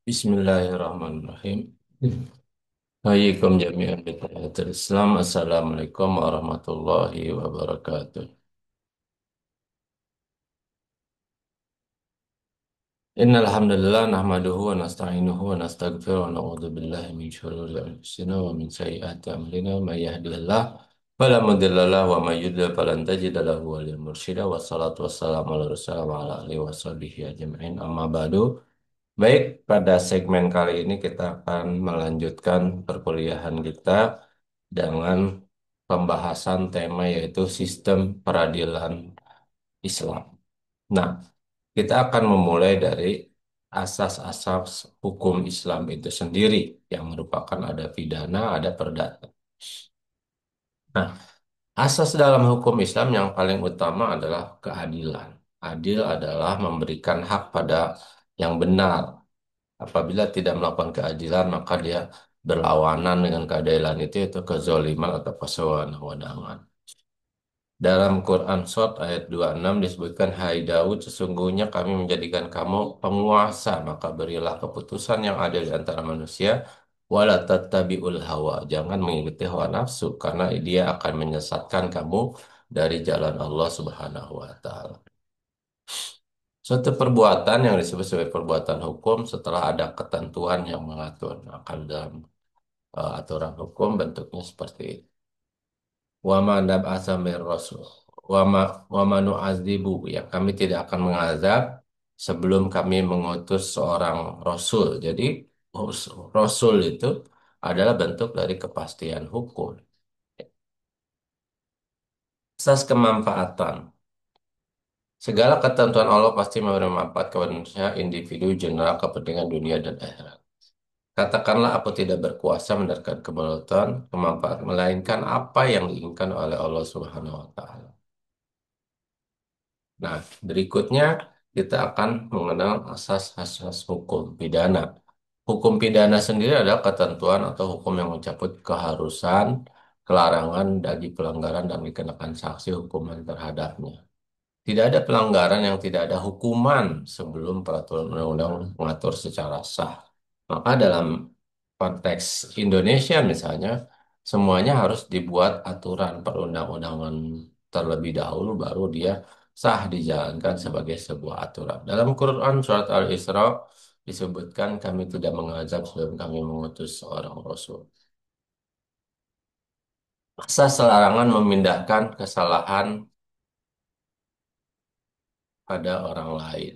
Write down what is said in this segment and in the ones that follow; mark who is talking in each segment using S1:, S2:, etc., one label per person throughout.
S1: Bismillahirrahmanirrahim. Hayyikum jami'an bittahiyatul Islam. Assalamualaikum warahmatullahi wabarakatuh. Innal hamdalillah nahmaduhu wa nasta'inuhu wa nastaghfiruh wa na'udzu billahi min syururi anfusina wa min sayyiati a'malina may yahdihillahu fala mudilla lahu wa may yudlil falan tajida lahu waliyyan mursyida wassalatu wassalamu ala rasulillah wa ala alihi washabihi ajma'in amma ba'du. Baik, pada segmen kali ini kita akan melanjutkan perkuliahan kita dengan pembahasan tema yaitu sistem peradilan Islam. Nah, kita akan memulai dari asas-asas hukum Islam itu sendiri yang merupakan ada pidana, ada perdata. Nah, asas dalam hukum Islam yang paling utama adalah keadilan. Adil adalah memberikan hak pada yang benar. Apabila tidak melakukan keadilan, maka dia berlawanan dengan keadilan itu kezaliman atau kesewenang-wenangan. Dalam Quran Surat ayat 26 disebutkan, Hai Daud, sesungguhnya kami menjadikan kamu penguasa, maka berilah keputusan yang adil di antara manusia, wala tattabi'ul hawa. Jangan mengikuti hawa nafsu, karena dia akan menyesatkan kamu dari jalan Allah Subhanahu wa Ta'ala. Suatu perbuatan yang disebut sebagai perbuatan hukum setelah ada ketentuan yang mengatur. Akan dalam aturan hukum bentuknya seperti itu. Wa ma nab'atsa min rasul. Wa ma nu'adzibu, ya kami tidak akan mengazab sebelum kami mengutus seorang rasul. Jadi rasul itu adalah bentuk dari kepastian hukum. Asas kemanfaatan. Segala ketentuan Allah pasti memberi manfaat kepada manusia, individu, general, kepentingan dunia dan akhirat. Katakanlah aku tidak berkuasa mendatangkan kemelaratan, kemanfaatan, melainkan apa yang diinginkan oleh Allah Subhanahu wa Ta'ala. Nah, berikutnya kita akan mengenal asas-asas hukum pidana. Hukum pidana sendiri adalah ketentuan atau hukum yang mencabut keharusan, kelarangan dari pelanggaran dan dikenakan sanksi hukuman terhadapnya. Tidak ada pelanggaran yang tidak ada hukuman sebelum peraturan undang-undang mengatur secara sah. Maka dalam konteks Indonesia misalnya, semuanya harus dibuat aturan perundang-undangan terlebih dahulu, baru dia sah dijalankan sebagai sebuah aturan. Dalam Quran Surat Al-Isra disebutkan kami tidak mengazab sebelum kami mengutus seorang Rasul. Asas larangan memindahkan kesalahan pada orang lain.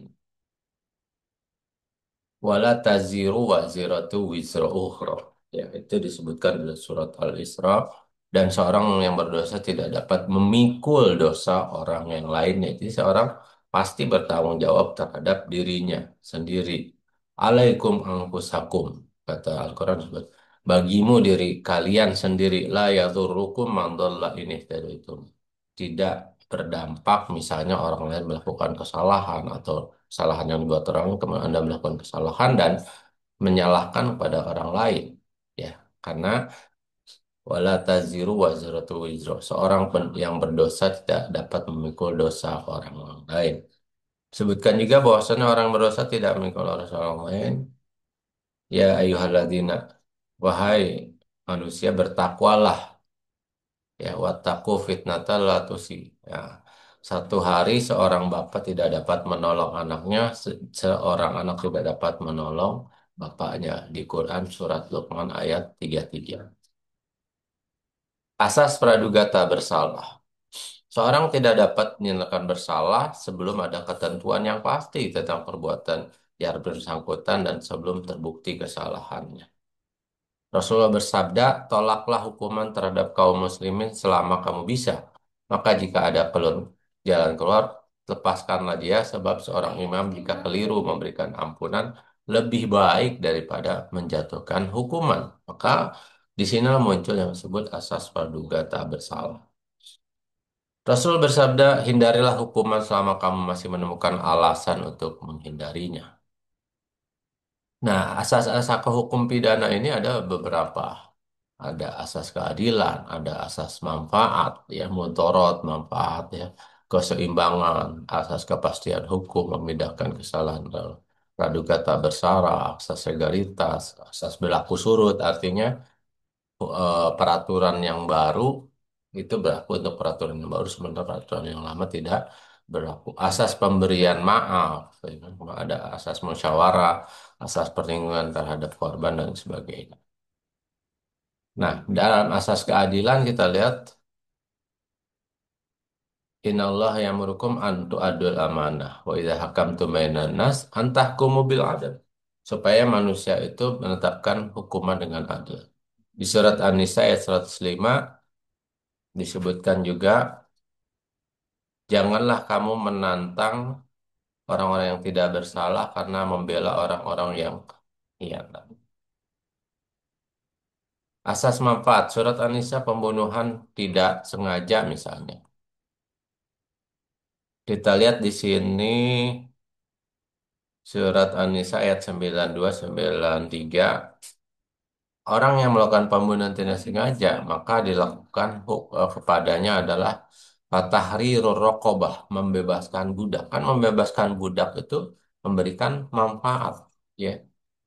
S1: Wala taziru waziratu wizra ukhra. Ya, itu disebutkan dalam surat Al-Isra, dan seorang yang berdosa tidak dapat memikul dosa orang yang lainnya. Jadi seorang pasti bertanggung jawab terhadap dirinya sendiri. Alaikum anfusakum, kata Al-Quran sebut. Bagimu diri kalian sendiri, la yadurrukum man dhalla in ihtadaitum. Tidak berdampak misalnya orang lain melakukan kesalahan atau kesalahan yang dibuat orang, kemudian Anda melakukan kesalahan dan menyalahkan kepada orang lain, ya, karena wala taziru wazratu wizra, seorang yang berdosa tidak dapat memikul dosa orang lain. Sebutkan juga bahwasanya orang berdosa tidak memikul dosa orang lain. Ya ayyuhalladzina, wahai manusia, bertakwalah, ya, wattaqu fitnatan la tusi. Ya, satu hari seorang bapak tidak dapat menolong anaknya, seorang anak tidak dapat menolong bapaknya. Di Quran surat Luqman ayat 33. Asas praduga tak bersalah. Seorang tidak dapat dinyatakan bersalah sebelum ada ketentuan yang pasti tentang perbuatan yang bersangkutan dan sebelum terbukti kesalahannya. Rasulullah bersabda, tolaklah hukuman terhadap kaum muslimin selama kamu bisa. Maka jika ada jalan keluar, lepaskanlah dia, sebab seorang imam jika keliru memberikan ampunan lebih baik daripada menjatuhkan hukuman. Maka di sini muncul yang disebut asas praduga tak bersalah. Rasul bersabda, hindarilah hukuman selama kamu masih menemukan alasan untuk menghindarinya. Nah, asas-asas hukum pidana ini ada beberapa. Ada asas keadilan, ada asas manfaat, ya, mudarat, manfaat, ya, keseimbangan, asas kepastian hukum, memindahkan kesalahan. praduga tak bersalah, asas legalitas, asas berlaku surut. Artinya peraturan yang baru itu berlaku untuk peraturan yang baru, sementara peraturan yang lama tidak berlaku. Asas pemberian maaf, ya kan? Ada asas musyawarah, asas perlindungan terhadap korban dan sebagainya. Nah, dalam asas keadilan kita lihat Innallaha ya'murukum an tu'addul amanah wa idza hakamtum bainan nas an tahkumu bil adl. Supaya manusia itu menetapkan hukuman dengan adil. Di surat An-Nisa ayat 105 disebutkan juga, janganlah kamu menantang orang-orang yang tidak bersalah karena membela orang-orang yang khianat. Asas manfaat, surat An-Nisa pembunuhan tidak sengaja misalnya. Kita lihat di sini surat An-Nisa ayat 92-93. Orang yang melakukan pembunuhan tidak sengaja, maka dilakukan kepadanya adalah fatahrirur raqabah, membebaskan budak. Kan membebaskan budak itu memberikan manfaat, ya.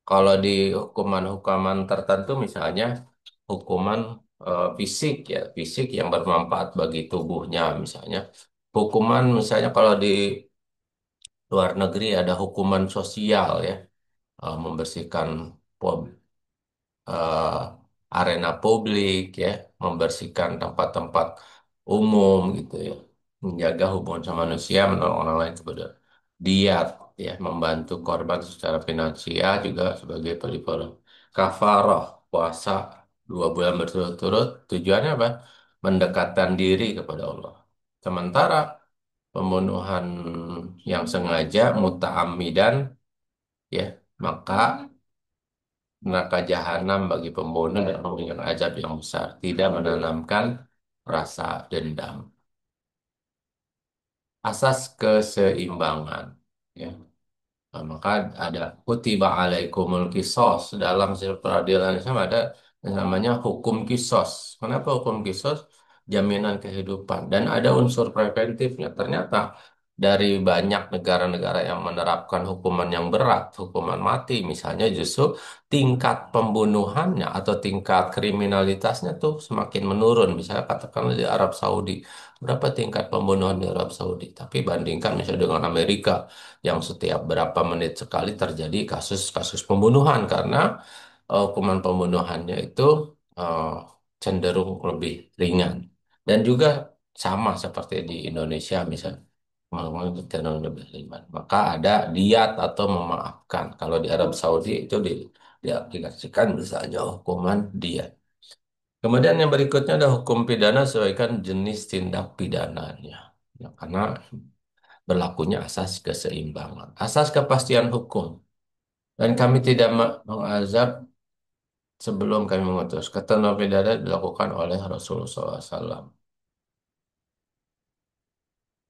S1: Kalau di hukuman-hukuman tertentu misalnya hukuman fisik, ya, fisik yang bermanfaat bagi tubuhnya misalnya. Hukuman misalnya kalau di luar negeri ada hukuman sosial, ya, membersihkan eh, arena publik, ya, membersihkan tempat-tempat umum gitu, ya, menjaga hubungan sama manusia, menolong orang lain kepada diat, ya, membantu korban secara finansial juga sebagai pelipur kafarah, puasa 2 bulan berturut-turut, tujuannya apa? Mendekatkan diri kepada Allah. Sementara pembunuhan yang sengaja muta'ammidan, ya, maka neraka jahanam bagi pembunuh dan memberikan azab yang besar, tidak menanamkan rasa dendam. Asas keseimbangan, ya. Nah, maka ada kutiba alaikumul kisos, dalam sisi peradilan Islam ada yang namanya hukum kisos. Kenapa hukum kisos? Jaminan kehidupan dan ada unsur preventifnya. Ternyata dari banyak negara-negara yang menerapkan hukuman yang berat, hukuman mati misalnya, justru tingkat pembunuhannya atau tingkat kriminalitasnya tuh semakin menurun. Misalnya katakanlah di Arab Saudi, berapa tingkat pembunuhan di Arab Saudi? Tapi bandingkan misalnya dengan Amerika yang setiap berapa menit sekali terjadi kasus-kasus pembunuhan karena hukuman pembunuhannya itu eh, cenderung lebih ringan. Dan juga sama seperti di Indonesia misalnya, hukuman itu cenderung lebih ringan. Maka ada diat atau memaafkan. Kalau di Arab Saudi itu diaplikasikan misalnya hukuman diat. Kemudian yang berikutnya ada hukum pidana sesuaikan jenis tindak pidananya. Ya, karena berlakunya asas keseimbangan, asas kepastian hukum. Dan kami tidak mengazab sebelum kami mengutus. Ketentuan pidana dilakukan oleh Rasulullah SAW.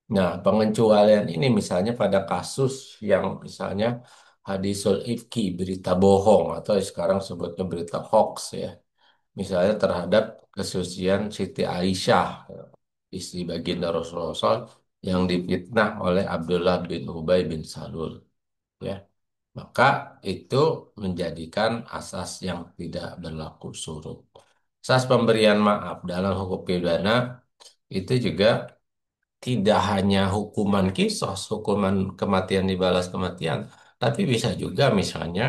S1: Nah, pengecualian ini misalnya pada kasus yang misalnya hadisul ifki, berita bohong, atau sekarang sebutnya berita hoax, ya. Misalnya terhadap kesucian Siti Aisyah, istri baginda Rasulullah SAW, yang difitnah oleh Abdullah bin Ubay bin Salul. Ya. Maka itu menjadikan asas yang tidak berlaku surut. Asas pemberian maaf dalam hukum pidana itu juga tidak hanya hukuman kisos, hukuman kematian dibalas kematian, tapi bisa juga misalnya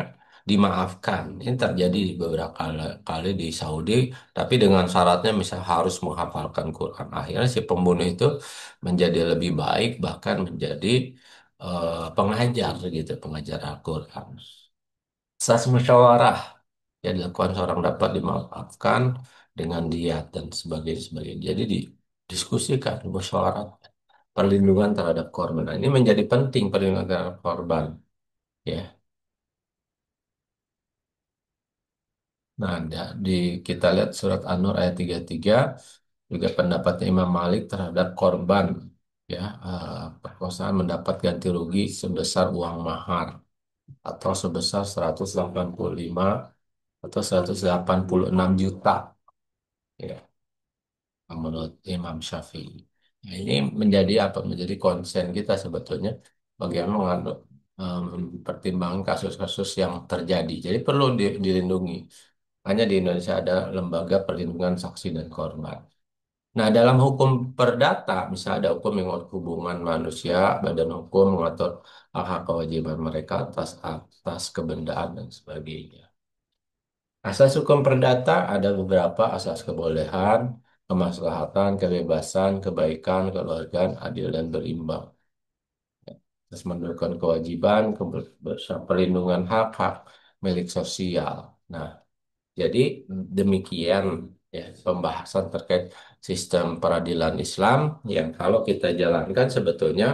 S1: dimaafkan. Ini terjadi di beberapa kali di Saudi, tapi dengan syaratnya misal harus menghafalkan Quran. Akhirnya si pembunuh itu menjadi lebih baik, bahkan menjadi pengajar gitu, pengajar Al-Quran. Asas musyawarah yang dilakukan seorang dapat dimaafkan dengan diat dan sebagainya. Jadi didiskusikan, musyawarah, perlindungan terhadap korban. Nah, ini menjadi penting perlindungan terhadap korban, ya. Nah, kita lihat surat An-Nur ayat 33 juga pendapatnya Imam Malik terhadap korban, ya, perkosaan mendapat ganti rugi sebesar uang mahar atau sebesar 185 atau 186 juta, ya, menurut Imam Syafi'i. Nah, ini menjadi apa? Menjadi konsen kita sebetulnya bagaimana mengadop. mempertimbangkan kasus-kasus yang terjadi. Jadi perlu dilindungi. Hanya di Indonesia ada Lembaga Perlindungan Saksi dan Korban. Nah, dalam hukum perdata, misalnya ada hukum yang mengatur hubungan manusia, badan hukum mengatur hak-hak kewajiban mereka atas kebendaan dan sebagainya. Asas hukum perdata ada beberapa asas kebolehan, kemaslahatan, kebebasan, kebaikan, keluargaan, adil dan berimbang. Terus menentukan kewajiban, perlindungan hak-hak milik sosial. Nah, jadi demikian ya pembahasan terkait sistem peradilan Islam yang kalau kita jalankan sebetulnya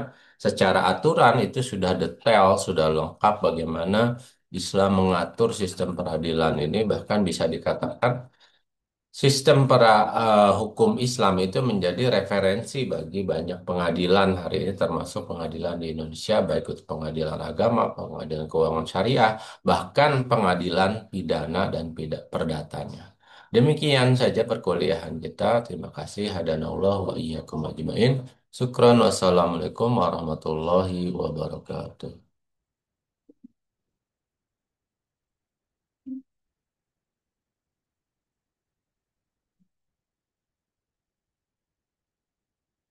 S1: secara aturan itu sudah detail, sudah lengkap bagaimana Islam mengatur sistem peradilan ini bahkan bisa dikatakan sistem hukum Islam itu menjadi referensi bagi banyak pengadilan hari ini termasuk pengadilan di Indonesia baik itu pengadilan agama, pengadilan keuangan syariah, bahkan pengadilan pidana dan perdatanya. Demikian saja perkuliahan kita. Terima kasih. Hadanallah wa iyyakum ajmain. Syukran wassalamualaikum warahmatullahi wabarakatuh.